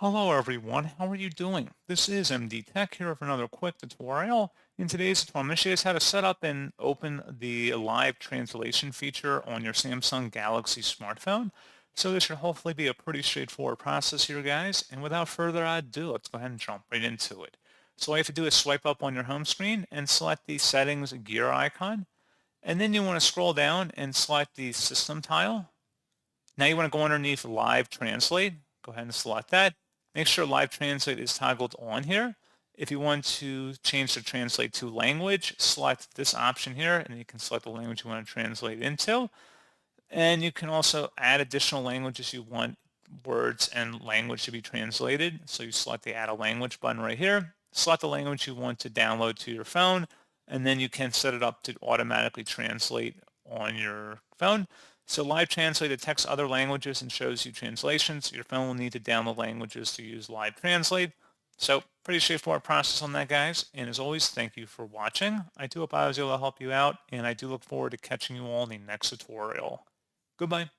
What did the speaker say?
Hello everyone, how are you doing? This is MD Tech here for another quick tutorial. In today's tutorial, I'm going to show you how to set up and open the live translation feature on your Samsung Galaxy smartphone. So this should hopefully be a pretty straightforward process here, guys. And without further ado, let's go ahead and jump right into it. So all you have to do is swipe up on your home screen and select the settings gear icon. And then you want to scroll down and select the system tile. Now you want to go underneath Live Translate. Go ahead and select that. Make sure Live Translate is toggled on here. If you want to change the translate to language, select this option here, and you can select the language you want to translate into. And you can also add additional languages you want words and language to be translated. So you select the Add a Language button right here. Select the language you want to download to your phone, and then you can set it up to automatically translate on your phone. So Live Translate detects other languages and shows you translations. Your phone will need to download languages to use Live Translate. So pretty straightforward process on that, guys. And as always, thank you for watching. I do hope I was able to help you out, and I do look forward to catching you all in the next tutorial. Goodbye.